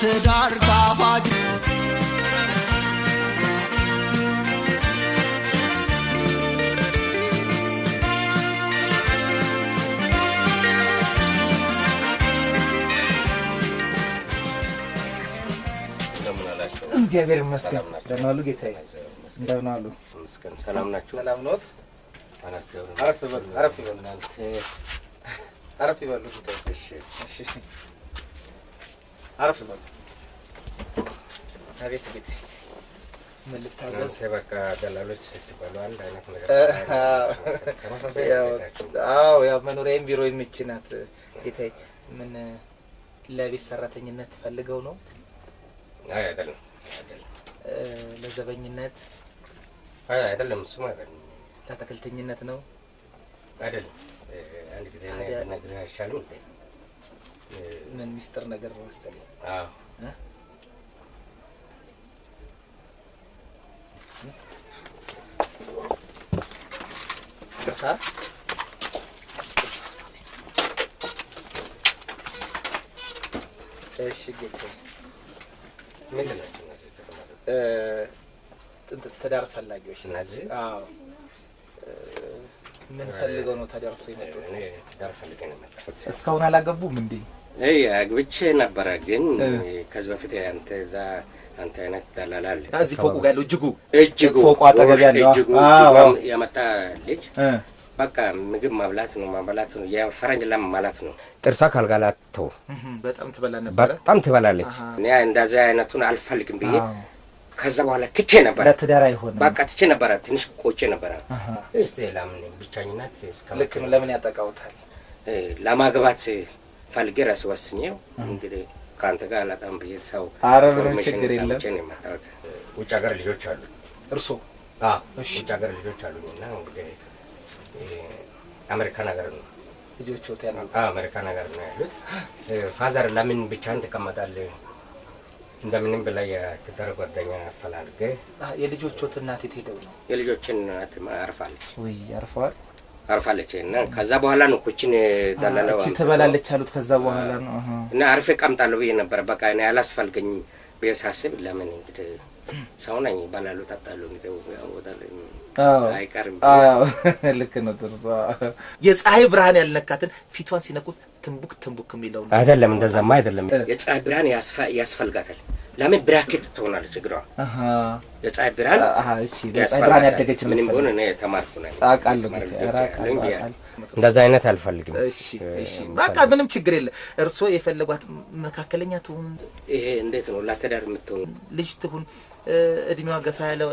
ትዳር ጣፋጭ እግዚአብሔር ይመስገን ደህና ዋሉ ጌታዬ እንደምን ዋሉ መስገን ሰላም ናችሁ ሰላም ኖት አረፍ ይበሉ ጌታዬ እሺ አረፍ ይበሉ አቤት ጌታዬ ምን ልታዘዝ በቃ ደላሎች ስትባሉ አንድ አይነት ነገር አዎ ያው መኖሪያም ቢሮ የሚችናት ጌታዬ ምን ለቤት ሰራተኝነት ፈልገው ነው አይ አይደለም ለዘበኝነት አይደለም ስሙ አይደለም ለተከልተኝነት ነው አይደለም አንድ ጊዜ ነገር ያሻሉ ምን ሚስጥር ነገር ነው መሰለኝ አዎ እሺ ጌታዬ ምንድን ነው ትዳር ፈላጊዎች ናቸው አዎ ምን ፈልገው ነው ተዳርሶ የመጡት እኔ ትዳር ፈልገው ነው የመጣሁት እስካሁን አላገቡም እንዴ አግብቼ ነበር ግን ከዚህ በፊት አንተ አይነት ደላላል እዚህ ፎቁ ጋር ያለው እጅጉ ፎቁ አጠገብ ያለው አዎ ያመጣ ልጅ በቃ ምግብ ማብላት ነው ማበላት ነው የፈረንጅ ለም ማለት ነው ጥርሷ ካልጋላተው በጣም ትበላ ነበር በጣም ትበላለች እኔ እንደዛ አይነቱን አልፈልግም ብዬ ከዛ በኋላ ትቼ ነበር ለትዳር አይሆንም በቃ ትቼ ነበር ትንሽ ቆጬ ነበር እስቲ ለምን ብቻኝነት ልክ ነው ለምን ያጠቃውታል ለማግባት ፈልጌ ራስ ወስኜው እንግዲህ ካንተ ጋር አላጣም ብዬ ሰው አረብም ችግር የለም ውጭ ሀገር ልጆች አሉ እርሶ ውጭ ሀገር ልጆች አሉና እንግዲህ አሜሪካ ነገር ነው ልጆች ሆቴል ነው አሜሪካ ነገር ነው ያሉት ፋዘር ለምን ብቻህን ትቀመጣለህ እንደምንም በላይ ትዳር ጓደኛ አፈላልገ የልጆቹት እናት ሄደው ነው የልጆችን እናት አርፋለች ወይ አርፋለች እና ከዛ በኋላ ነው ኩችን ደላላው እቺ ተበላለች አሉት ከዛ በኋላ ነው እና አርፌ ቀምጣለሁ ብዬ ነበር በቃ እኔ አላስፈልገኝ በሳስብ ለምን እንግዲህ ሰው ነኝ ባላሉ ታጣሉ ነው ያወጣለኝ አይቀርም ልክ ነው ጥርሷ የፀሐይ ብርሃን ያልነካትን ፊቷን ሲነኩት ትንቡክ የሚለው ነው አይደለም እንደዛማ አይደለም የፀሐይ ብርሃን ያስፈልጋታል ለምን ብራኬት ትሆናለች ግራ የፀሐይ ብርሃን እሺ የፀሐይ ብርሃን ያደገች ነው ምንም ሆነ እኔ ተማርኩ ነኝ አቃለሁ እንደዛ አይነት አልፈልግም እሺ በቃ ምንም ችግር የለም እርሶ የፈለጓት መካከለኛ ትሁን ይሄ እንዴት ነው ለተዳር የምትሆን ልጅ ትሁን እድሜዋ ገፋ ያለ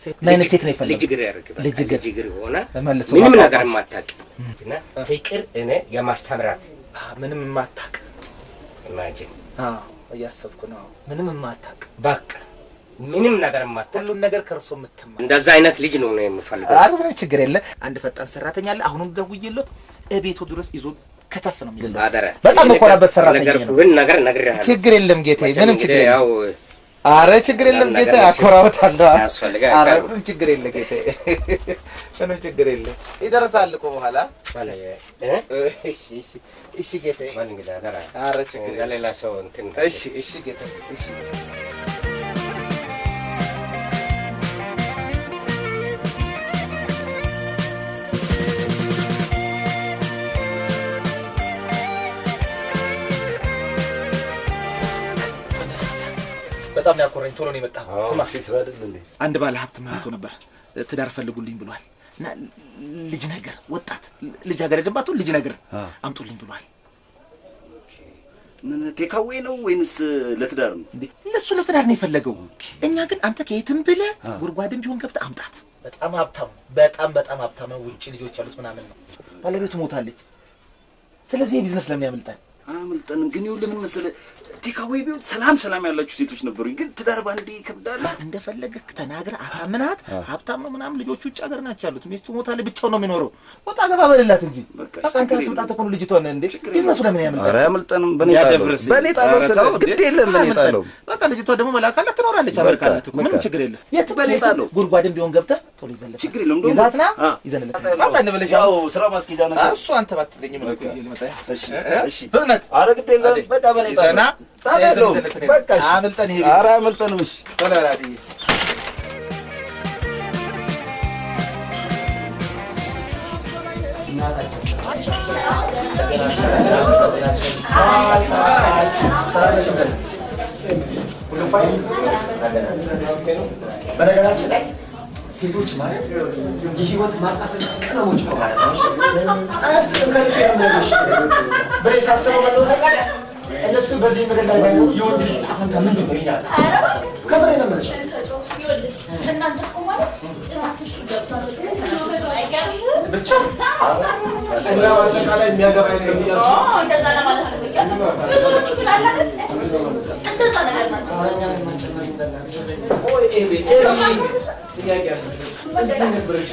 ሴት ማይነት ሴት ነው ይፈልጋል ልጅ ግር ሆነ ምንም ነገር ማታቂ እና ፍቅር እኔ የማስተምራት ምንም ማታቂ ኢማጂን ያሰብኩ ነው ምንም ማታቂ በቃ ምንም ነገር ማታቂ ሁሉ ነገር ከርሶ ምትማ እንደዛ አይነት ልጅ ነው የምፈልገው አረ ምንም ችግር የለም አንድ ፈጣን ሰራተኛ አለ አሁንም ደውዬለት እቤቱ ድረስ ይዞ ከተፍ ነው የሚለው አደረ በጣም መኮራበት ሰራተኛ ነው ነገር ነግሬሃለሁ ችግር የለም ጌታዬ ምንም ችግር የለም አረ ችግር የለም ጌታዬ አኮራውታለሁ አረ ምንም ችግር የለም ጌታዬ ምንም ችግር የለም ይደርሳል እኮ በኋላ እሺ ጌታዬ ማንግዳ አደረ አረ ችግር የሌላ ሰው እንትን እሺ ጌታዬ እሺ በጣም ያኮረኝ ቶሎ ነው የመጣው ስማ ሲስራድል እንዴ አንድ ባለ ሀብት መጥቶ ነበር ትዳር ፈልጉልኝ ብሏል እና ልጅ ነገር ወጣት ልጅ አገረ ደባቱ ልጅ ነገር አምጡልኝ ብሏል ምን ቴካዌ ነው ወይንስ ለትዳር ነው እንዴ ለሱ ለትዳር ነው የፈለገው እኛ ግን አንተ ከየትም ብለ ጉርጓድም ቢሆን ገብተ አምጣት በጣም ሀብታም ነው ውጪ ልጆች ያሉት ምናምን ነው ባለቤቱ ሞታለች ስለዚህ የቢዝነስ ለሚያመልጣን አመልጠንም ግን ይሁን ለምን መሰለ ቴካዌ ቢሆን ሰላም ያላችሁ ሴቶች ነበሩኝ ግን ትዳር ባንዴ ይከብዳል እንደፈለገ ተናግረ አሳምናት ሀብታም ነው ምናምን ልጆቹ ውጭ ሀገር ናቸው ያሉት ሚስቱ ሞታለች ብቻው ነው የሚኖረው ወጣ ገባ በለላት እንጂ በቃ አንተ ስምጣት እኮ ነው ልጅቷን እንዴ ቢዝነሱ ለምን ያመልጣል ኧረ ያመልጠንም በኔ ጣለው ግድ የለም በኔ ጣለው በቃ ልጅቷ ደግሞ መላካላት ትኖራለች አመልካላት ምንም ችግር የለም የት በኔ ጣለው ጉርጓድም ቢሆን ገብተህ ቶሎ ይዘለች ችግር የለም እንደው ይዛትና ይዘለች በቃ እንበለሽ ያው ስራ ማስኪጃ ነገር እሱ አንተ ባትለኝም ነው ይልመጣ እሺ በእውነት ኧረ ግድ የለም በቃ በኔ ጣለው ታዲያ በቃ አምልጠን ይሄ ኧረ አምልጠንም እሺ ተላላዲ በነገራችን ላይ ሴቶች ማለት የህይወት ማጣፈጫ ቅመሞች ነው ማለት ነው። አያስብም ከልቤ ነው የምነግርሽ። ብሬ ሳስበው በለው ታውቃለህ፣ እነሱ በዚህ ምድር ላይ ባይኖሩ የወንድ ልጅ አሁን ከምንድን ነው ይላል። ከብሬ ነው የምልሽ። እናንተ እኮ ማለት ጭራትሽ ገብቶ ነው ሲል አይቀርም ብቻ እና በአጠቃላይ የሚያገባኝ ነው እያልሽ እንደዛ ለማለት ነው የሚቀርም ትላለህ። እንደዛ ነገር ማለት ኦይ ኤቢ ጥያቄ አለ እዚህ ነበርሽ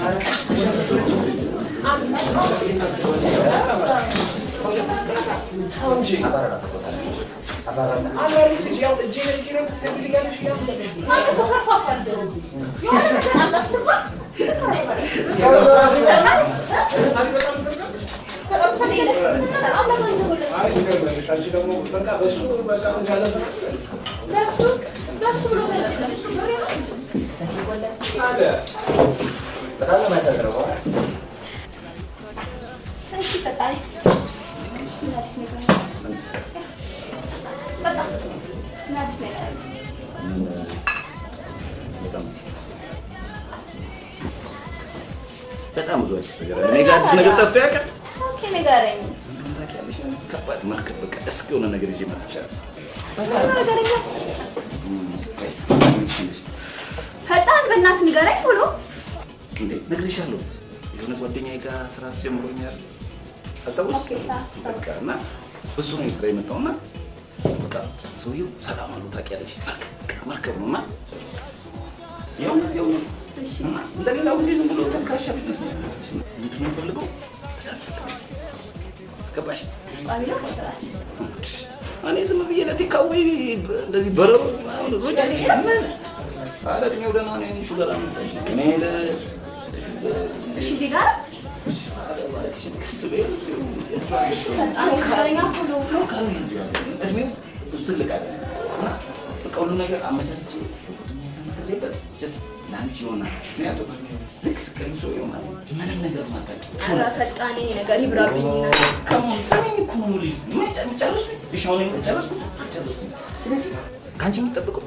በጣም ብዙ አዲስ ነገር አለ። እኔ ጋር አዲስ ነገር ጠፍቶ ያውቃል? ኦኬ ንገረኝ። ታውቂያለሽ፣ ከባድ መርከብ በቃ እስኪ የሆነ ነገር ይዤ መጥቻለሁ። ፈጣን በእናትህ ንገረኝ ብሎ እንዴ ነግሬሻለሁ። የሆነ ጓደኛዬ ጋር ስራ አስጀምሮኛል። አስታውስ? በቃ እና በሱ ነው ስራ የመጣውና በቃ ሰውዬው ሰላም አለው። ታውቂያለሽ፣ መርከብ ነውና ያው እሺ እንደሌላው ጊዜ ዝም ብሎ ተካሻ ቢዝነስ ምንድን ነው የምፈልገው? ገባሽ? እኔ ዝም ብዬ ለቲካዌ እንደዚህ በረሮ ሩጭ ምን አለ እድሜው ደህና ነው። ሹገር አምጣሽ እኔ እሺ እዚህ ጋር እድሜው ትልቅ አይደል እና በቃ ሁሉ ነገር አመቻችቼ ጀስት ለአንቺ ይሆናል። ምክንያቱም ልክ ስቀኝ ሰው ይሆናል ምንም ነገር ማታውቂ ኧረ ፈጣኔ ነገር ይብራብኝና ከሞን ሰሜን እኮ ነው ልጅ ጨረስኩኝ። እሺ አሁን ጨረስኩኝ አልጨረስኩኝ። ስለዚህ ከአንቺ የምጠብቀው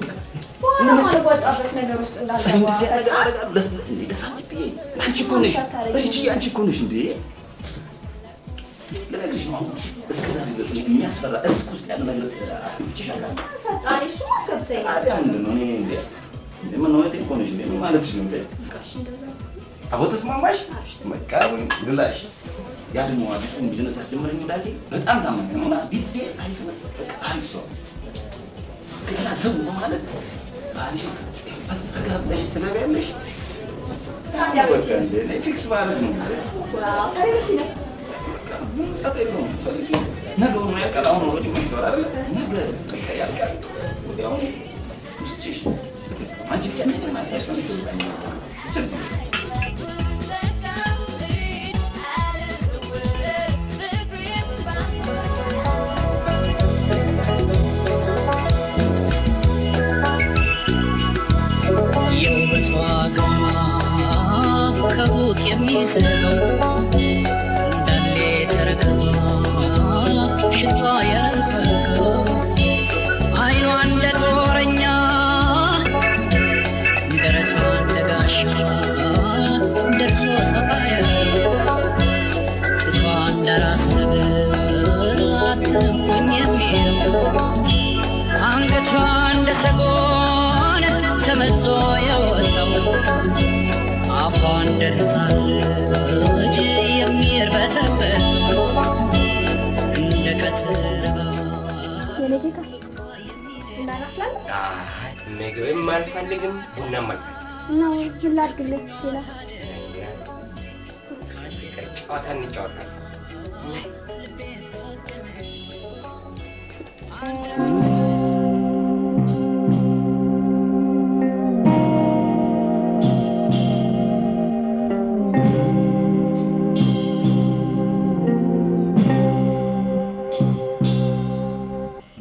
ዋና ማልወጣበት ነገር ውስጥ እንዳልገባ እንደዚህ ነገር አደርጋለሁ። ለሳንቺ ብዬ አንቺ እኮ ነሽ እቺ አንቺ እኮ ነሽ እንዴ ለነገርሽ ነው። እስከ ዛሬ ድረስ የሚያስፈራ እስኩ ውስጥ ያለ ነገር አስብቼሽ አውቃለሁ። ፈጣኔ እሱ አስገብተኝ ታዲያ ምንድን ነው እኔ እንዴ ምን ነው እኮ ነሽ እንዴ ማለትሽ ነው እንዴ? አቦ ተስማማሽ? በቃ ወይ ግላሽ ያ ደግሞ አዲሱ ቢዝነስ አስጀምረኝ ወዳጄ በጣም ታማኝ ነውና ቢቴ አይፈ በቃ አሪፍ ሰው ከዛ ሰው ማለት ባልሽ ተጋብለሽ ትገቢያለሽ። ታዲያ ወደ እንደ ፊክስ ማለት ነው። ዋው ታሪሽ ነው ታዲያ ነው ፈልጊ ነገሩ ነው ያልቃል። አሁን ወዲህ መሽቷል አይደል? ነገ በቃ ያልቃል። ወዲያው ውስጥሽ አንቺ ብቻ ነኝ ማለት ነው። ቸልሲ ከሩቅ የሚስበው እንዳሌ ተረከዞ ሽቷ የረቀቀው አይኗ እንደ ጦረኛ ደረቷ እንደ ጋሻ ደርሶ ሰፋ ሽቷ እንደ ራስ ነገር አትንኩኝ የሚለው አንገቷ እንደ ሰጎን ተመዞ የወጣው አፏ እንደ ሕፃን ልጅ የሚርበተበት እንደ ቀትር ምግብም አልፈልግም ቡናም አልፈልግም ነው ምን ላድርግልህ? ሌላ ጨዋታ እንጫወታለን።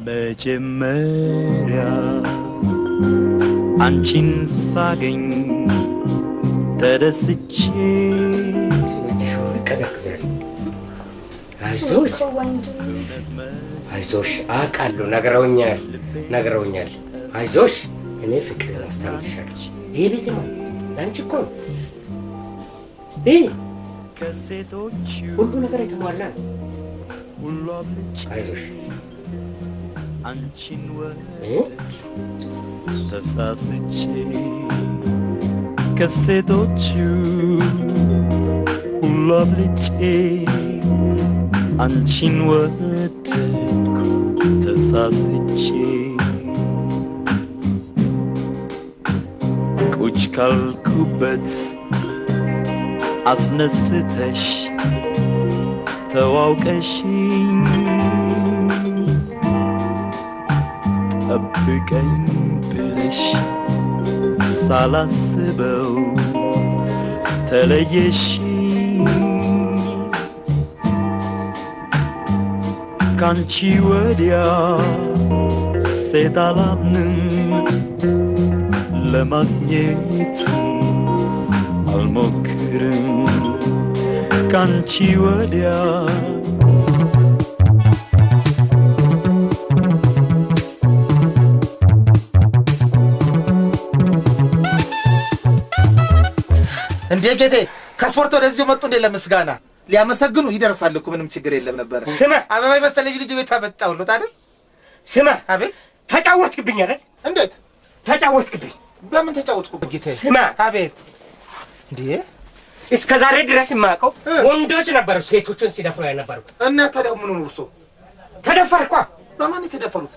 መጀመሪያ አንቺን ሳገኝ ተደስቼ አይዞሽ አውቃለሁ ነግረውኛል አይዞሽ እኔ ፍቅርን አስተምርሻለሁ ይሄ ቤት ነው አንቺ እኮ ከሴቶች ሁሉ ነገር የተሟላ ሁሉ አብልጬ አይዞሽ አንቺን ተሳስቼ ከሴቶች ሁሉ አብልጬ አንቺን ወደድኩ ተሳስቼ ቁጭ ካልኩበት አስነስተሽ ተዋውቀሽኝ ጠብቀኝ ብለሽ ሳላስበው ተለየሽኝ ካንቺ ወዲያ ሴት አላምንም ለማግኘት አልሞክርም ካንቺ ወዲያ እንዴ ጌቴ ከስፖርት ወደዚህ መጡ እንዴ ለምስጋና ሊያመሰግኑ ይደርሳል እኮ ምንም ችግር የለም ነበር ስማ አበባ መሰለኝ ልጅ ቤት አመጣውልህ አይደል ስማ አቤት ተጫወትክብኝ አይደል እንዴት ተጫወትክብኝ በምን ተጫወትኩብህ ጌቴ ስማ አቤት እንዴ እስከ ዛሬ ድረስ የማውቀው ወንዶች ነበሩ ሴቶችን ሲደፍሩ የነበሩ እና ታዲያ ምን ሆነ እርሶ ተደፈርኳ በማን የተደፈሩት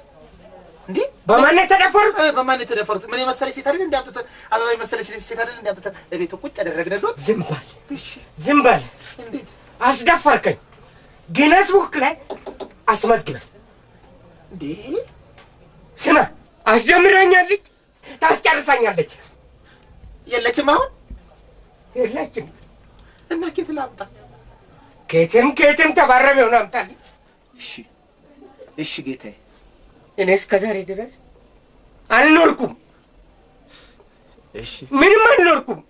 እንዴ በማን የተደፈሩት በማን የተደፈሩት ምን መሰለኝ ሴት አይደል እንዴ አበባ መሰለኝ ሴት አይደል እንዴ ለቤቱ ቁጭ አደረግነልዎት ዝም በል እንዴት አስደፈርከኝ ጊነስ ቡክ ላይ አስመዝግበኝ እንዴ ስማ አስጀምረኛለች ታስጨርሳኛለች የለችም አሁን የለችም እና ኬት ላምጣ ኬትም ተባረም ይሆን አምጣልኝ እሺ ጌታዬ እኔ እስከ ዛሬ ድረስ አልኖርኩም እሺ ምንም አልኖርኩም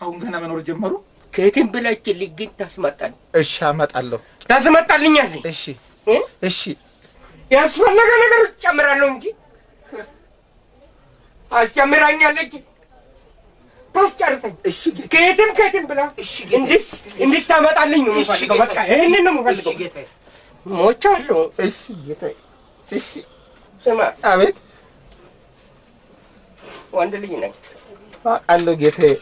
አሁን ገና መኖር ጀመሩ ኬትም ብለችልኝ ግን ታስመጣልኝ እሺ አመጣለሁ ታስመጣልኛለኝ እሺ ያስፈለገ ነገር ጨምራለሁ እንጂ አስጨምራኛለች ታስጨርሰኝ እሺ ኬትም ብላ እሺ እንድታመጣልኝ ነው የምፈልገው በቃ ይሄንን ነው የምፈልገው ጌታዬ ሞቻለሁ እሺ ጌታዬ እሺ ስማ አቤት ወንድ ልጅ ነኝ አለው ጌታዬ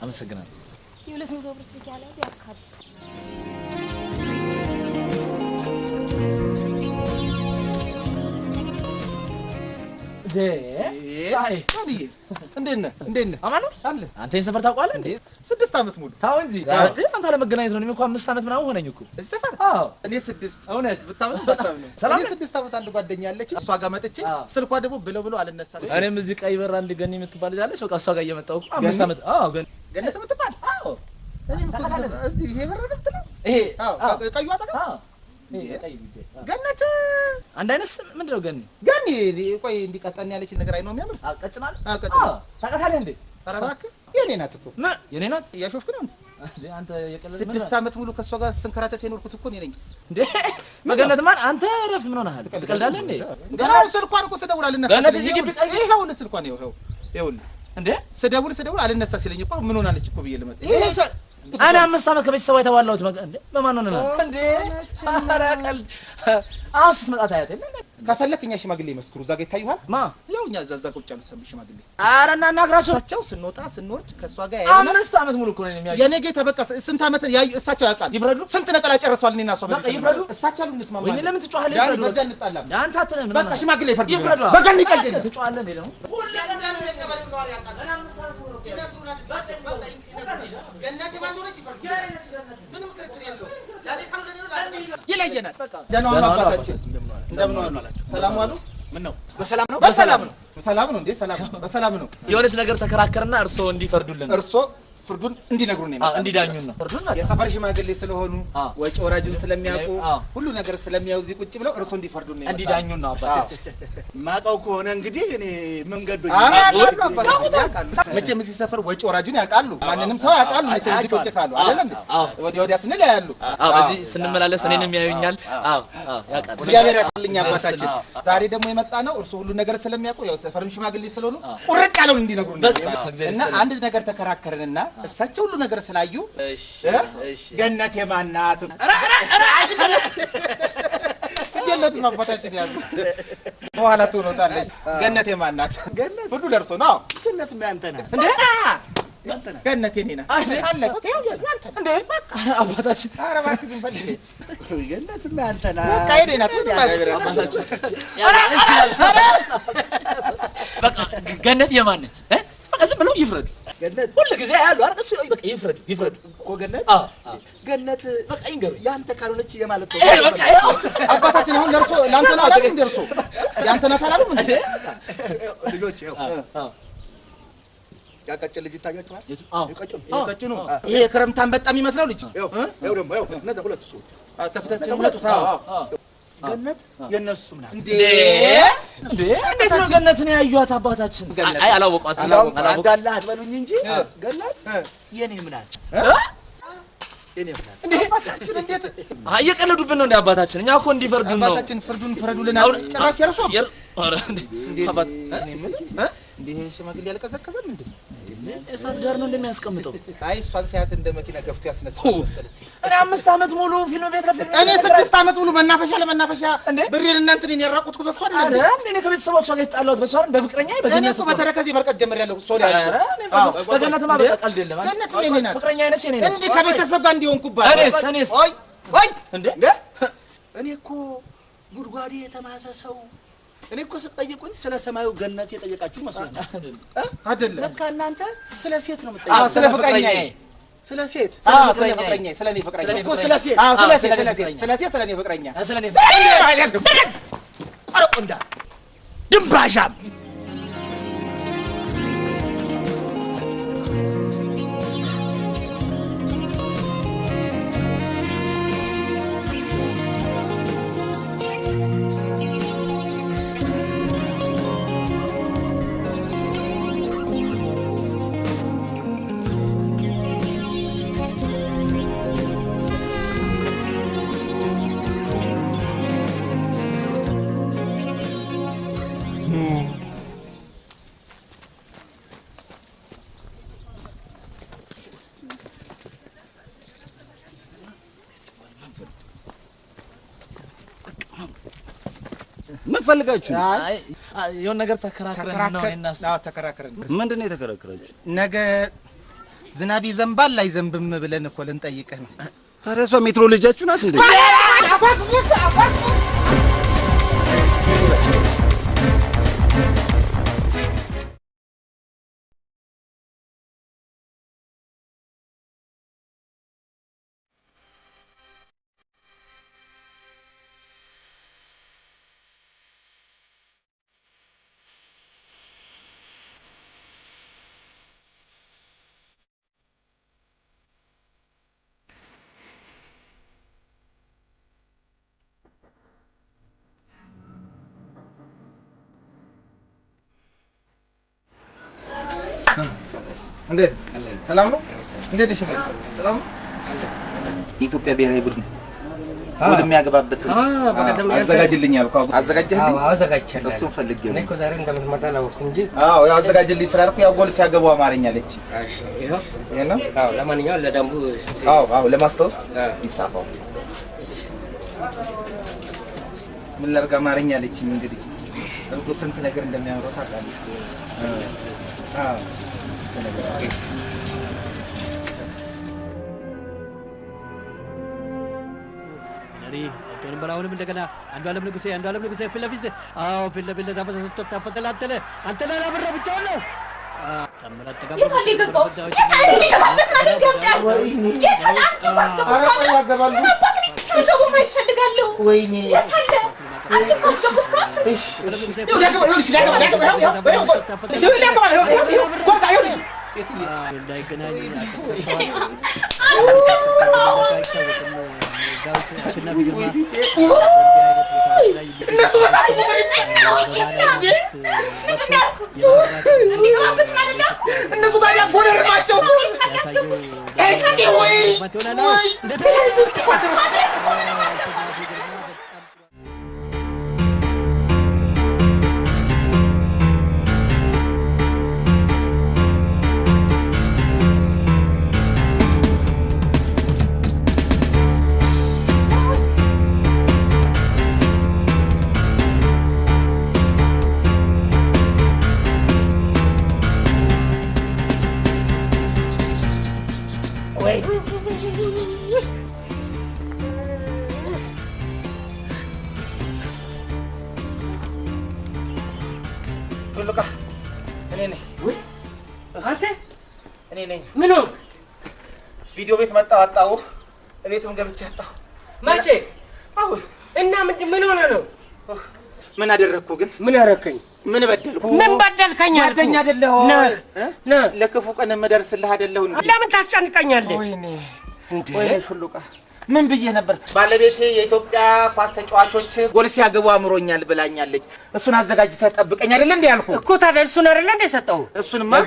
አመሰግናለሁ የሁለት መቶ ብር ስልክ ያለው ያካል እንዴት ነህ አማኑ አለ አንተን ሰፈር ታውቃለህ እንዴ 6 አመት ሙሉ ታው እንጂ ዛሬ አንተ ለመገናኘት ነው እኔ እንኳን 5 አመት ምናምን ሆነኝ እኮ እዚህ ሰፈር አዎ እኔ 6 እውነት በጣም ነው ሰላም እኔ 6 አመት አንድ ጓደኛ አለች እሷ ጋር መጥቼ ስልኳ ደግሞ ብለው አልነሳ እኔም እዚህ ቀይ በር አንድ ገኒ የምትባል ልጅ አለች በቃ እሷ ጋር እየመጣሁ 5 አመት አዎ ገነት የምትባል አዎ እኔም እኮ እዚህ ይሄ በር ነው የምትለው ይሄ አዎ ቀዩ አጠገብ አዎ ይሄ ቀይ ገነት አንድ አይነት ምንድነው ገኒ ቆይ እንዲቀጠን ያለች ነገር አይ ነው የሚያምር አቀጭናል አቀጭናል ታውቃታለህ እንዴ ኧረ እባክህ የኔ ናት እኮ የኔ ናት እያሾፍክ ነው እንዴ አንተ የቀለለ 6 አመት ሙሉ ከሷ ጋር ስንከራተት የኖርኩት እኮ እኔ ነኝ እንዴ መገነት ማን አንተ ረፍ ምን ሆነሃል ትቀልዳለህ እንዴ ገናው ስልኳን እኮ ስደውል አልነሳ ገነት እዚህ ግቢ ቀይ ይሄው ስልኳን ይሄው እንዴ ስደውል አልነሳ ሲለኝ እኮ ምን ሆናለች እኮ ብዬ ልመጣ ይሄ انا 5 አመት ከቤተሰብ የተዋላሁት እንዴ በማን ሆነና እንዴ ኧረ ቀልድ አሁን ስትመጣ ታያት ከፈለክኛ ሽማግሌ መስክሩ እዛ ጋር ይታዩሃል ማ ያው እኛ እዛ ቁጭ ያሉት ሰምሽ ሽማግሌ አረና ናግራቸው ስንወጣ ስንወርድ ከሷ ጋር ያየና 5 አመት ሙሉ እኮ ነው የሚያዩ የኔ ጌታ በቃ ስንት አመት እሳቸው ያውቃሉ ይፍረዱ ስንት ነጠላ ጨርሰዋል እኔና እሷ በዚህ ይፍረዱ እሳቸው እንስማማ ወይ ለምን ትጮሃለህ ይፍረዱ በዛ እንጣላም አንተ አትነም በቃ ሽማግሌ ይፍረዱ በቃ ንቀልኝ ትጮሃለህ እንዴ ደግሞ ገነቴ ማንዶረች ይፈርዱ ምንም ክርክር የለው ያለ ይለየናል ደህና ዋሉ አባታችን እንደምን ዋሉ ሰላም ዋሉ ምን ነው በሰላም ነው በሰላም ነው እንዴ ሰላም በሰላም ነው የሆነች ነገር ተከራከርና እርሶ እንዲፈርዱልን እርሶ ፍርዱን እንዲነግሩን ነው እንዲዳኙን ነው ፍርዱን የሰፈር ሽማግሌ ስለሆኑ ወጪ ወራጁን ስለሚያውቁ ሁሉ ነገር ስለሚያው እዚህ ቁጭ ብለው እርሶ እንዲፈርዱን ነው እንዲዳኙን ነው አባቴ ማቀው ከሆነ እንግዲህ እኔ መንገዱ መቼም እዚህ ሰፈር ወጪ ወራጁን ያውቃሉ ማንንም ሰው ያውቃሉ መቼም እዚህ ቁጭ ካሉ አይደል እንዴ ወዲያ ስንል ያያሉ በዚህ ስንመላለስ እኔንም ያዩኛል ያውቃሉ እግዚአብሔር ያውቃልኝ አባታችን ዛሬ ደግሞ የመጣ ነው እርሶ ሁሉ ነገር ስለሚያውቁ ያው ሰፈርም ሽማግሌ ስለሆኑ ቁርጥ ያለውን እንዲነግሩን ነው እና አንድ ነገር ተከራከረንና እሳቸው ሁሉ ነገር ስላዩ ገነት የማናት ገነት ማባታችን ያሉ በኋላ ትሆናለች ገነት የማናት ገነት ሁሉ ለርሶ ነው ገነት ማንተና እንዴ ገነት የኔ ናት አለ ያንተ እንዴ አባታችን ኧረ እባክህ ዝም በል ገነት ማንተና በቃ የኔ ናት አባታችን በቃ ገነት የማን ነች በቃ ዝም ብለው ይፍረዱ ገነት ሁሉ ጊዜ ያያሉ አይደል እሱ በቃ ይፍረዱ እኮ ገነት በቃ ይንገሩ ያንተ ካልሆነች የማለት ነው በቃ ያው አባታችን አሁን ለርሶ ላንተ ነው አይደል እንደርሶ ያንተ ናት አላሉም እንዴ ልጆች ያው ያቀጭን ልጅ ታያችኋል የቀጭኑ ይሄ የክረምታን በጣም ይመስላል ልጅ ያው ደግሞ ያው እነዛ ሁለቱ ሰው ተፍተት ሁለቱ ገነት የነሱ ምናምን እንዴ እንዴት ነው ገነትን ያዩት አባታችን አይ አላወቋትም አዳላ አትበሉኝ እንጂ ገነት የኔ ምናት የኔ ምናት እንዴ አባታችን እንዴት እየቀለዱብን ነው እንዴ አባታችን እኛ እኮ እንዲፈርዱን ነው አባታችን ፍርዱን ፍረዱልን ጭራሽ የርሶ ኧረ እንዴ አባት እንዴ ሽማግሌ ያልቀዘቀዘም እንዴ እሳት ዳር ነው እንደሚያስቀምጠው አይ እሷን ሲያት እንደመኪና ገፍቶ ያስነሳው መሰለኝ እኔ 5 አመት ሙሉ ፊልም ቤት ለፊልም እኔ 6 አመት ሙሉ መናፈሻ ለመናፈሻ ብሬን እና እንትን ያራቁትኩ በሷ አይደል እንዴ እኔ ከቤተሰቦቿ ጋር የተጣላሁት በሷ አይደል በፍቅረኛ እኔ እኮ በተረከዜ በርቀት ጀምሬያለሁ ሶሪ አለ በገነትማ በቃ ቀልድ የለም ገነት የኔ ናት ፍቅረኛ አይነች የኔ ናት እንዴ ከቤተሰብ ጋር እንዲሆንኩባት እኔስ ወይ እንዴ እኔ እኮ ጉድጓዴ የተማሰ ሰው እኔ እኮ ስጠይቁኝ ስለ ሰማዩ ገነት የጠየቃችሁ መስሎኝ አይደል ለካ እናንተ ስለ ሴት ነው የምትጠይቁት ስለ ፍቅረኛዬ ስለ ሴት ስለ ፍቅረኛ ስለኔ ፍቅረኛ እኮ ስለ ሴት ስለ ሴት ስለኔ ፍቅረኛ ስለኔ ቆረቆንዳ ድንባዣም ምን ፈልጋችሁ? አይ የሆነ ነገር ተከራክረን ነው እናስ ተከራክረን ምንድነው የተከራከራችሁ? ነገ ዝናብ ይዘንባል አይዘንብም ብለን እኮ ልንጠይቅህ ነው። ታዲያ እሷ ሜትሮሎጂያችሁ ናት እንዴ? እንዴት ሰላም ነው? እንዴት ነሽ? ሰላም ነው? የኢትዮጵያ ብሔራዊ ቡድን ወደ የሚያገባበት አዘጋጅልኝ አልኩ። አዘጋጀህልኝ? አዘጋጅቻለሁ። እሱን ፈልጌ ነው። እኔ እኮ ዛሬ እንደምትመጣ አላወቅኩም እንጂ አዎ ያው አዘጋጅልኝ ስላልኩ ያው ጎል ሲያገቡ አማርኛ አለች። እሺ ይሄው ይሄ ነው? አዎ ለማንኛውም ለደንቡ እስቲ አዎ ለማስታወስ ይጻፈው። ምን ላድርግ አማርኛ አለችኝ እንግዲህ እርጎ ስንት ነገር እንደሚያምረው ታውቃለህ አዎ ቶን በላውንም እንደገና አንዱ ዓለም ንጉሴ ፊት ለፊት አዎ ፊት ለፊት ተፈተላተለ አንተ ላይ አብረው ብቻውን ነው ተመረጠ ገባ የታለ ገባው የታለ ሊሸማበት ማለት ያምጣው የታለ አስገባው ያገባሉ ሰው ማይፈልጋለሁ ወይኔ የታለ ቪዲዮ ቤት መጣው አጣው እቤትም ገብቼ አጣው ማቼ አሁን እና ምን ሆነ ነው ምን አደረኩ ግን ምን አረከኝ ምን በደልኩ ምን በደልከኝ ያደኛ አይደለሁ ለክፉ ቀን መደርስልህ አይደለሁ ለምን ታስጨንቀኛለህ ወይኔ ሹሉቃ ምን ብዬ ነበር ባለቤቴ የኢትዮጵያ ኳስ ተጫዋቾች ጎል ሲያገቡ አምሮኛል ብላኛለች እሱን አዘጋጅተህ ጠብቀኝ አይደል እንዴ ያልኩ እኮ ታዲያ እሱን አይደል እንዴ ሰጠው እሱንማ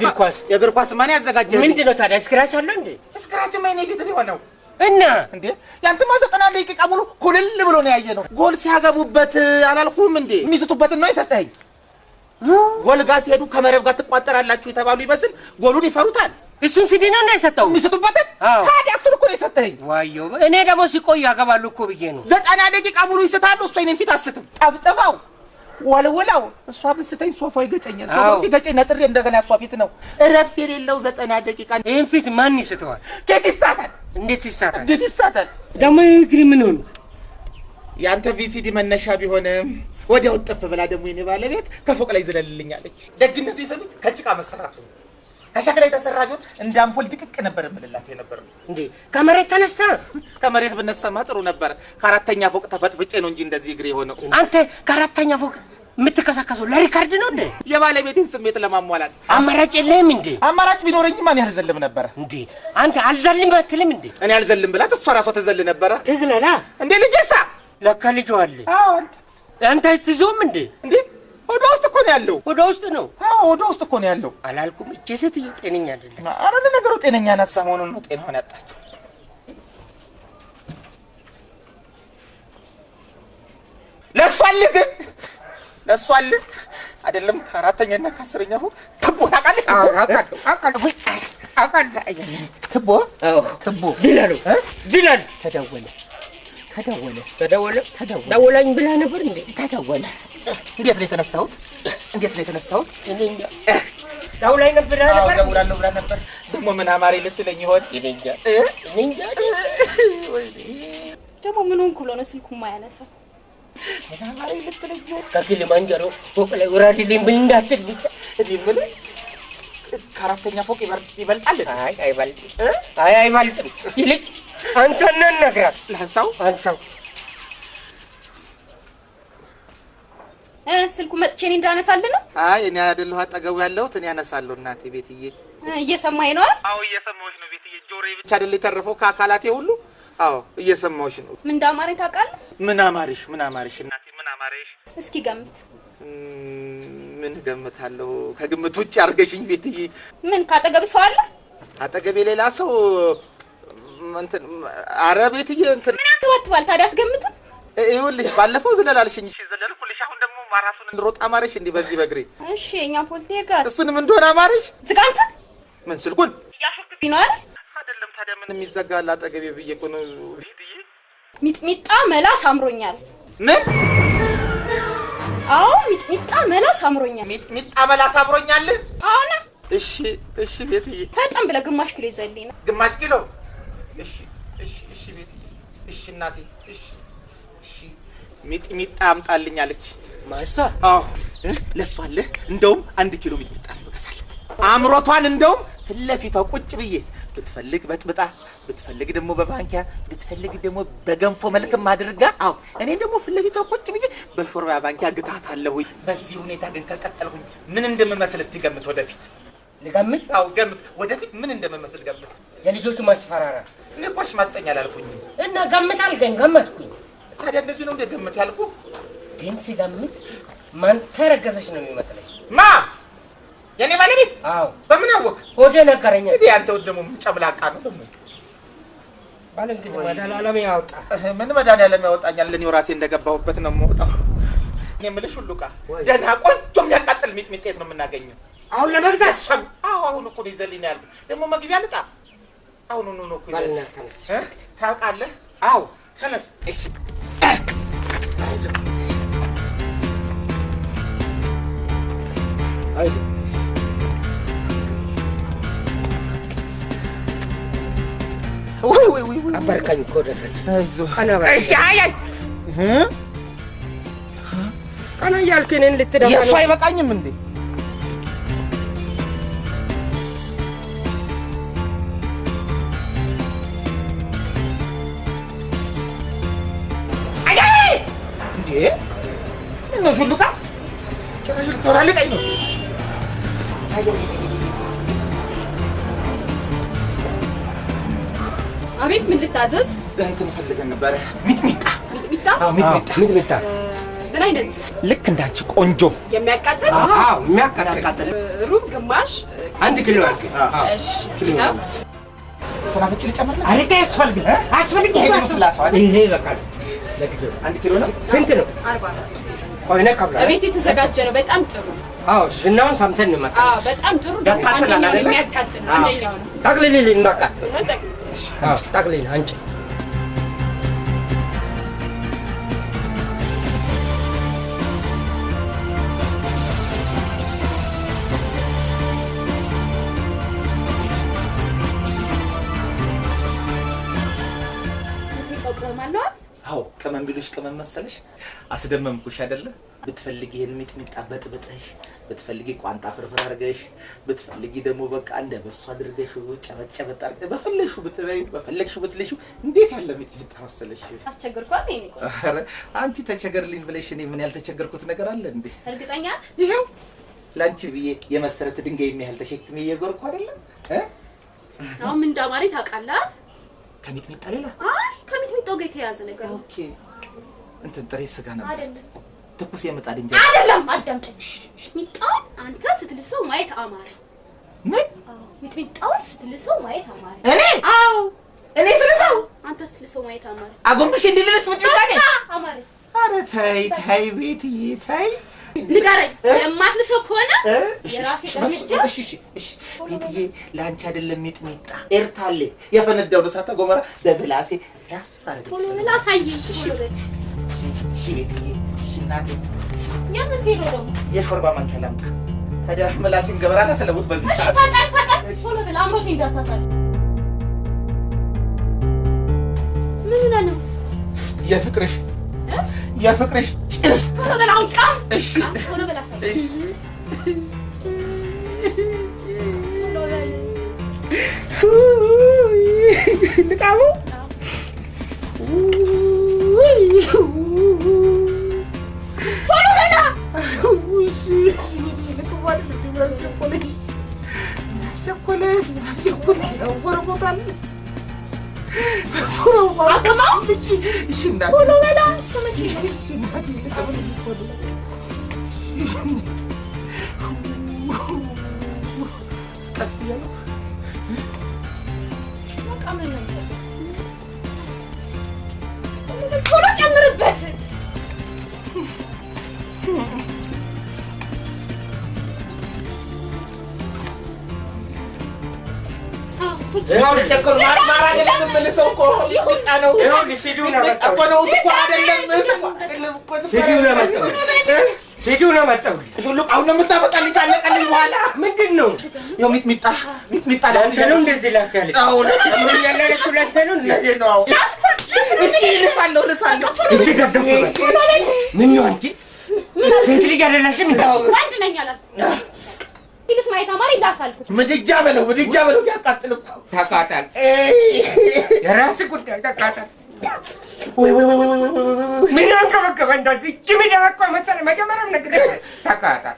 የእግር ኳስ ማን ያዘጋጀህ ምንድነው ታዲያ ስክራች አለ እንዴ ስክራች ማይኔ ፊት ሊሆነው እና እንዴ ያንተማ 90 ደቂቃ ሙሉ ኩልል ብሎ ነው ያየነው ጎል ሲያገቡበት አላልኩም እንዴ የሚስቱበትን ነው የሰጠኝ ጎል ጋር ሲሄዱ ከመረብ ጋር ትቋጠራላችሁ የተባሉ ይመስል ጎሉን ይፈሩታል እሱን ሲዲና ነው የሰጠው የሚስቱበትን ታዲያ እሱን እኮ ነው የሰጠኝ ዋዮ እኔ ደግሞ ሲቆይ ያገባሉ እኮ ብዬ ነው 90 ደቂቃ ሙሉ ይስታሉ እሱ አይኔን ፊት አስትም ጠብጠባው ወልወላው እሷ ብስተኝ ሶፋው ይገጨኛል ሶፋው ሲገጨኝ ነጥሬ እንደገና ያሷ ፊት ነው እረፍት የሌለው 90 ደቂቃ ይሄን ፊት ማን ይስተዋል ከት ይሳታል እንዴት ይሳታል ደግሞ እግሪ ምን ሆነ ያንተ ቪሲዲ መነሻ ቢሆንም ወዲያው ጥፍ ብላ ደግሞ የኔ ባለቤት ከፎቅ ላይ ዝለልልኛለች ደግነቱ ይሰብኝ ከጭቃ መሰራቱ ከሸክላ የተሰራ ቢሆን እንደ አምፖል ድቅቅ ነበር የምልላት የነበር እንዴ ከመሬት ተነስታ ከመሬት ብነሳማ ጥሩ ነበር ከአራተኛ ፎቅ ተፈጥፍጬ ነው እንጂ እንደዚህ እግሪ ሆነው አንተ ከአራተኛ ፎቅ የምትከሳከሰው ለሪካርድ ነው እንዴ የባለቤቴን ስሜት ለማሟላት አማራጭ የለም እንዴ አማራጭ ቢኖርኝ ማን ያልዘልም ነበር እንዴ አንተ አልዘልም ባትልም እንዴ እኔ አልዘልም ብላት እሷ ራሷ ተዘል ነበር ትዝለላ እንዴ ልጄሳ ለካ ልጅ አለ አዎ አንተ ትዞም እንዴ ወደ ውስጥ እኮ ነው ያለው ወደ ውስጥ ነው አዎ ወደ ውስጥ እኮ ነው ያለው አላልኩም እጄ ሴትዮ ጤነኛ አይደለም አረ ለነገሩ ጤነኛ ናት ሰሞኑን ነው ጤናውን ያጣችው ለሷል አይደለም ከአራተኛና ከአስረኛ ፎቅ ትቦ ታውቃለህ ትቦ ጅላሉ ተደወለኝ ብላ ነበር እንዴ ተደወለ እንዴት ነው የተነሳሁት ደውላይ ነበር ደውላለሁ ብላ ነበር ደግሞ ምን አማሬ ልትለኝ ይሆን እንጃ ደግሞ ምን ሆንኩ ነው ስልኩ ማያነሳው ምን አማሬ ልትለኝ ከኪሊማንጃሮ ፎቅ ላይ ወራዲልኝ ምን እንዳትል ብቻ እኔ ምን ከአራተኛ ፎቅ ይበልጣል አይበልጥም ይልቅ አንተና ነግራት ለሐሳው አንሳው ስልኩ መጥቼ እኔ እንዳነሳልህ ነው አይ እኔ አይደለሁ አጠገቡ ያለሁት እኔ አነሳለሁ እናቴ ቤትዬ እየሰማኸኝ ነው አዎ እየሰማሁሽ ነው ቤትዬ ጆሮዬ ብቻ አይደል የተረፈው ከአካላቴ ሁሉ አዎ እየሰማሁሽ ነው ምን እንዳማረኝ ታውቃለህ ምን አማረሽ እናቴ ምን አማረሽ እስኪ ገምት ምን ገምታለሁ ከግምት ውጭ አርገሽኝ ቤትዬ ምን ካጠገብ ሰው አለ አጠገቤ ሌላ ሰው እንትን አረ ቤትዬ እንትን ምን አትወጥባል ታዲያ አትገምትም ይኸውልሽ ባለፈው ዝለላልሽኝ ዘለልኩልሽ አሁን ደግሞ ማራሱን እንሮጥ አማረሽ እንዴ በዚህ በግሬ እሺ እኛ ፖለቲካ ጋር እሱንም እንደሆነ አማረሽ ዝጋንተ ምን ስልኩን ያሽፍብኝ ነው አይደለም ታዲያ ምን የሚዘጋል አጠገቤ ብዬ እኮ ነው ሚጥሚጣ መላስ አምሮኛል ምን አዎ ሚጥሚጣ መላስ አምሮኛል። ሚጥሚጣ መላስ አምሮኛል? አዎና። እሺ ቤትዬ ፈጠን ብለህ ግማሽ ኪሎ ይዘልኝ ነው። ግማሽ ኪሎ? እሺ ቤትዬ። እሺ እናቴ። እሺ ሚጥሚጣ አምጣልኝ አለች ማሳ። አዎ ለሷ አለ። እንደውም 1 ኪሎ ሚጥሚጣ ነው ገዛለት። አምሮቷን እንደውም ፍለፊቷ ቁጭ ብዬ ብትፈልግ በጥብጣ ብትፈልግ ደግሞ በባንኪያ ብትፈልግ ደግሞ በገንፎ መልክም አድርጋ አዎ እኔ ደግሞ ፍለፊቷ ቁጭ ብዬ በሾርባ ባንኪያ ግታታለሁ። በዚህ ሁኔታ ግን ከቀጠልኩኝ ምን እንደምመስል እስቲ ገምት ወደፊት። ልገምት? አዎ ገምት ወደፊት ምን እንደምመስል ገምት። የልጆቹ ማስፈራራ እኔ ቆሽ ማጠኛ አላልኩኝ እና ገምት አልከኝ ገመትኩኝ። ታዲያ እንደዚህ ነው እንደ ገምት ያልኩ? ግን ሲገምት ማን ተረገዘሽ ነው የሚመስለኝ። ማ የኔ ባለቤት? አዎ በምን አወቅ? ወደ ነገረኛ እንዴ አንተ ደግሞ ጨምላቃ ነው ደግሞ ባለ እንግዲህ መድኃኒዓለም ያወጣ። ምን መድኃኒዓለም ያወጣኛል? እኔው ራሴ እንደገባሁበት ነው የምወጣው። እኔ የምልሽ ሁሉ ዕቃ ደህና ቆንጆ የሚያቃጥል ሚጥሚጣ የት ነው የምናገኘው? አሁን ለመግዛት? አዎ አሁን እኮ ይዘልኝ ነው ያልኩት። ደግሞ መግቢያ ልጣ አሁን ነው እኮ ይዘልኝ። ታውቃለህ? አዎ ተነስ። እሺ አይዞህ ወይ አበርከኝ እኮ ደረሰ። አይዞህ እሺ አይ ቀና እያልክ እኔን ልትደፋ ነው? የእሱ አይበቃኝም እንዴ? እንዴ ነው ሹሉቃ ጭራሽ ልትወራልቀኝ ነው? አቤት ምን ልታዘዝ? እንትን ፈልገን ነበረ። ሚጥሚጣ። ሚጥሚጣ? ሚጥሚጣ ምን አይነት? ልክ እንዳንቺ ቆንጆ የሚያቃጥል? አዎ የሚያቃጥል። ሩብ ግማሽ 1 ኪሎ አድርግ። እሺ ኪሎ ሰናፍጭ ልጨምርልህ? አረጋ አስፈልግ ይሄ በቃል ለጊዜው 1 ኪሎ ነው። ስንት ነው? 40 ቆይ ነው ካብላ እቤት የተዘጋጀ ነው። በጣም ጥሩ። አዎ ዝናውን ሰምተን ነው መጣ። አዎ በጣም ጥሩ። ያቃጥላል አይደል? የሚያቃጥል አንደኛው ነው። ጠቅልልልኝ በቃ። አዎ ጠቅልል አንቺ አዎ ቅመም ቢሉሽ ቅመም መሰለሽ። አስደመምኩሽ አይደለ? ብትፈልጊ ይሄን ሚጥሚጣ በጥብጠሽ፣ ብትፈልጊ ቋንጣ ፍርፍር አድርገሽ፣ ብትፈልጊ ደግሞ በቃ እንደ በሱ አድርገሽ ጨበጨበጥ አድርገሽ በፈለግሽው ብትበይ በፈለግሽው ብትልሽው እንዴት ያለ ሚጥሚጣ መሰለሽ። አስቸገርኳት እኔ እኮ። ኧረ አንቺ ተቸገርልኝ ብለሽ እኔ ምን ያልተቸገርኩት ነገር አለ እንዴ? እርግጠኛ? ይሄው ላንቺ ብዬ የመሰረት ድንጋይ የሚያህል ተሸክሜ እየዞርኩ አይደለም እ አሁን ምን እንዳማረኝ ታውቃለህ? ከሚጥሚጣ ሌላ? አይ ከሚጥሚጣው ጋር የተያዘ ነገር ነው። ኦኬ እንትን ጥሬ ስጋ ነበር አይደለም? ትኩስ የምጣድ እንጀራ አይደለም። አዳምጠኝ። ሚጥሚጣውን አንተ ስትልሰው ማየት አማረ። ምን? አዎ ሚጥሚጣውን ስትልሰው ማየት አማረ። እኔ? አዎ እኔ ስልሰው? አንተ ስትልሰው ማየት አማረ። አጎንብሽ እንድልልስ ሚጥሚጣ ነኝ? አማረ። ኧረ ተይ ቤትዬ ተይ። ንገረኝ። የማትልሰው ከሆነ የራሴ እርምጃ። እሺ ቤትዬ ለአንቺ አይደለም ሚጥሚጣ ኤርታሌ የፈነዳውን እሳተ ገሞራ በብላሴ ላሳርግ። ቶሎ ብላ አሳየኝ። ቶሎ በል። እሺ ቤትዬ እሺ እናቴ። የት ልትሄድ ነው ደግሞ? የሾርባ ማንኪያ ላምጣ። ታዲያ ምላሴን ገበራና ስለሙት በዚህ ሰዓት ፈጠን ቶሎ ብላ አምሮቴ እንዳታሳል። ምን ሆነህ ነው? የፍቅርሽ ጭስ። ቶሎ በላ አውቃ። እሺ ቶሎ በላ አሳየኝ። ቶሎ በል። ልቃሙ ቶሎ በላ። ቶሎ በላ። ቀስ እያለሁ ቶሎ ጨምርበት። ሴቱ ነው መጣው ሹሉቅ አሁን ነው የምታመጣልኝ ታለቀልኝ በኋላ ምንድን ነው ያው ሚጥሚጣ ላንተ ነው እንደዚህ ላስያለ አሁን ምን ያለሽ ላንተ ነው ለኔ ነው እሺ ልሳለሁ እሺ ገደኩ ምን ነው አንቺ ሴት ልጅ አይደለሽም ወንድ ነኝ አላልኩ ይልስ ማየት አማሪ እንዳሳልኩት ምድጃ በለው ሲያቃጥል እኮ ተቃጣል የራስ ጉዳይ ተቃጣል ወይ ምን አንከበከበ እንደዚህ ጅምዳ እኮ መሰለ መጀመሪያም ነገር ተቃጣል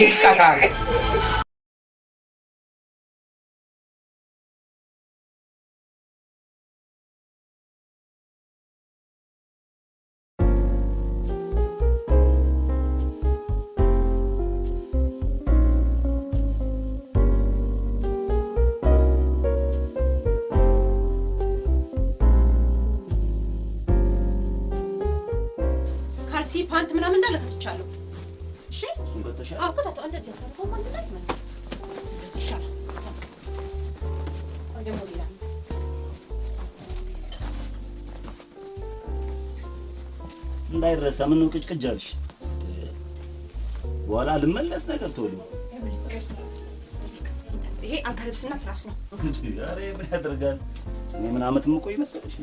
ይስቃጣል ፓንት ምናምን እንዳለ ከተቻለው እሺ እሱን ከተሻለ አዎ ከተቻለ እንደዚህ ነው ፓንት ላይ ማለት እንደዚህ ይሻላል ወደ ሞላ እንዳይረሳ ምን ነው ቅጭቅጭ አልሽ በኋላ ልመለስ ነገር ተወሉ ይሄ አንተ ልብስና ትራስ ነው ዛሬ ምን ያደርጋል እኔ ምን አመት ምቆይ መሰለሽ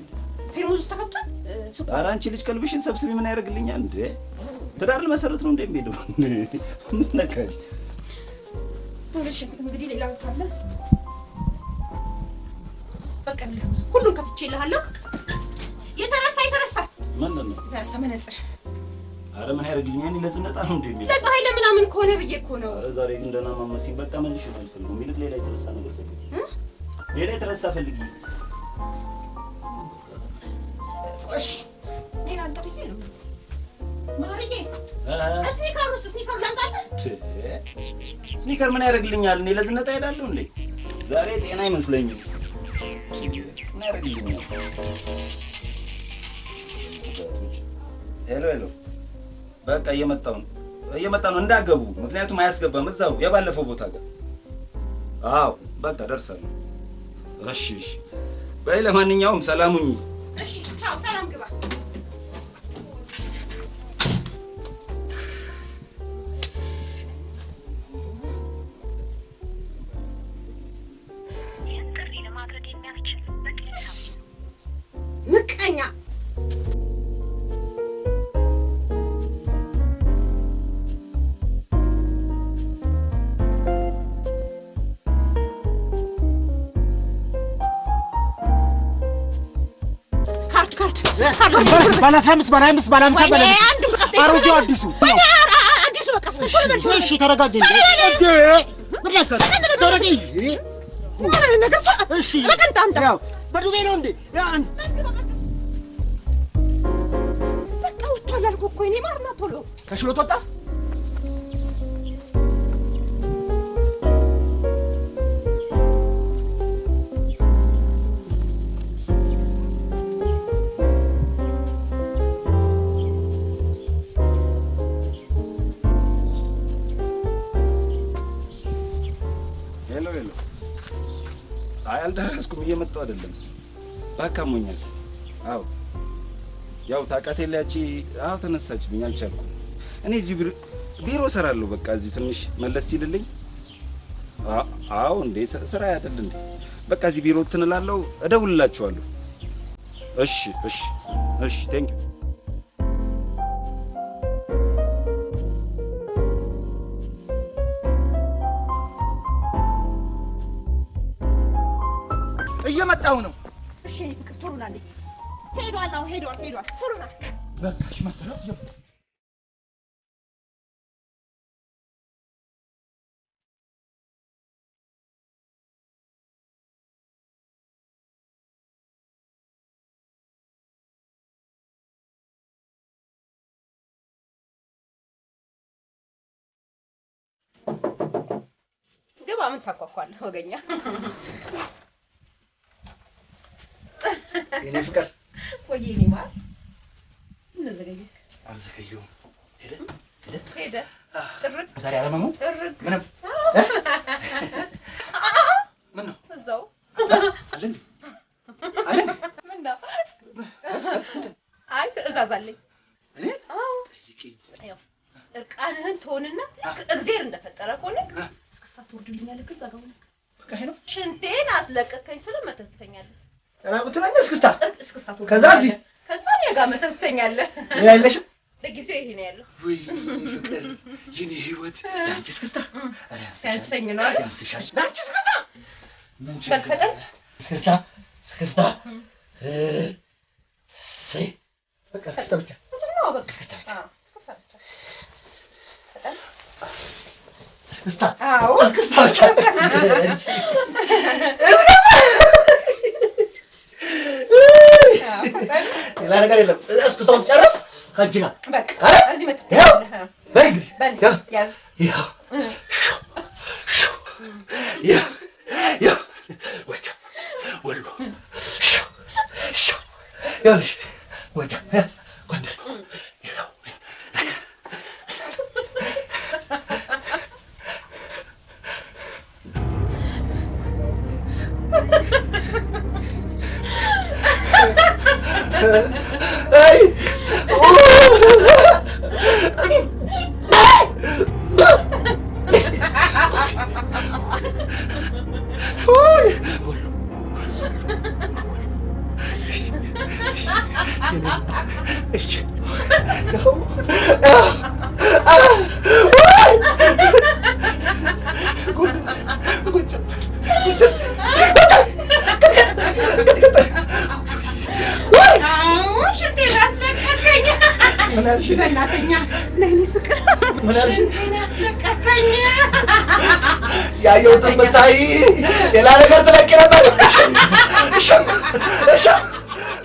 ፊልሙስ ተከፍቷል ኧረ አንቺ ልጅ ቀልብሽን ሰብስቢ ምን ያደርግልኛል እንዴ ትዳር ለመሰረት ነው እንደሚሄደው ምን ነካል ትንሽ እንግዲህ ሌላ ካለስ በቃ ሁሉን ከፍቼልሃለሁ የተረሳ ምንድን ነው የተረሳ መነጽር ኧረ ምን ያደርግልኛል እኔ ለዝነጣ ነው እንደሚሄደው ለፀሐይ ለምናምን ከሆነ ብዬ እኮ ነው ኧረ ዛሬ ግን ደህና ማመሲኝ በቃ መልሽ ነው አልፈልግም ይልቅ ሌላ የተረሳ ነገር ፈልጊ ሌላ የተረሳ ፈልጊ እሺ ሌላ አንተብዬ ነው ማርዬ ስኒከር ላምጣልህ ስኒከር ምን ያደርግልኛል እኔ ለዝነጣ ሄዳለሁ እንዴ ዛሬ ጤና አይመስለኝም ምን ያደርግልኛል ሄሎ በቃ እየመጣሁ ነው እንዳገቡ ምክንያቱም አያስገባም እዛው የባለፈው ቦታ ጋር አዎ በቃ ደርሳለሁ እሺ በይ ለማንኛውም ሰላሙኝ እሺ ቻው ሰላም ግባ ምቀኛ ባለ 15 ባለ 50 ባለ 50 ባለ አሮጌው አዲሱ በቃ እሺ ተረጋጊ እንዴ ምንድነው ተረጋጊ ነገር እሺ ለቀንታምታ ያው በዱቤ ነው እንዴ በቃ ወጥቷል አልኩህ እኮ እኔ ማርና ቶሎ ከሽሎት ወጣ አልደረስኩም እየመጣሁ አይደለም ባካሞኛል አዎ ያው ታውቃቴላቺ አዎ ተነሳችብኝ አልቻልኩም እኔ እዚህ ቢሮ ሰራለሁ በቃ እዚህ ትንሽ መለስ ይልልኝ አዎ እንዴ ስራ አይደል እንዴ በቃ እዚህ ቢሮ ትንላለሁ እደውልላችኋለሁ እሺ ቴንክ ዩ እየመጣው ነው እሺ ፍቅር ቶሎ ና ሄዷል ቶሎ ና በቃሽ መጣሁ ግባ ምን ታቋቋለህ ወገኛ የኔ ፍቅር ወይኔ ማር ምን ዘገየክ አልዘገየሁም ሄደ ጥርቅ ዛሬ አለመሙ ጥርቅ ምንም ምን ነው እዛው አለን ምን ነው ትእዛዝ አለኝ። አዎ ያው እርቃንህን ትሆንና እግዚአብሔር እንደፈጠረ ሆነ እስክስታ ትወርድልኛለህ። ከዛ ጋር በቃ ይሄ ነው። ሽንቴን አስለቀቀኝ ስለ መተተኛለህ። ራቁት ነኝ እስክስታ ከዛ እኔ ጋር መተተኛለህ። ያለሽ ለጊዜው ይሄ ነው ያለው። ወይ ፍቅር የኔ ህይወት ያንቺ እስክስታ ሲያንሰኝ ነው አይደል? ያንቺ እስክስታ ምን ፈልፈጠን እስክስታ ሰይ በቃ እስክስታ ብቻ ነው በቃ እስክስታ ብቻ ፈጠን እስክስታ አዎ እስክስታ ብቻ ሌላ ነገር የለም። እስክስታውን ሲጨርስ ከእጅ ጋር በቃ እዚህ መጥተህ በይ እንግዲህ ያዝ ያው ወሎ ይኸውልሽ ጎጃም ጎንደር አይ ያየሁትን ብታይ ሌላ ነገር ትለቂ ነበር። እሺ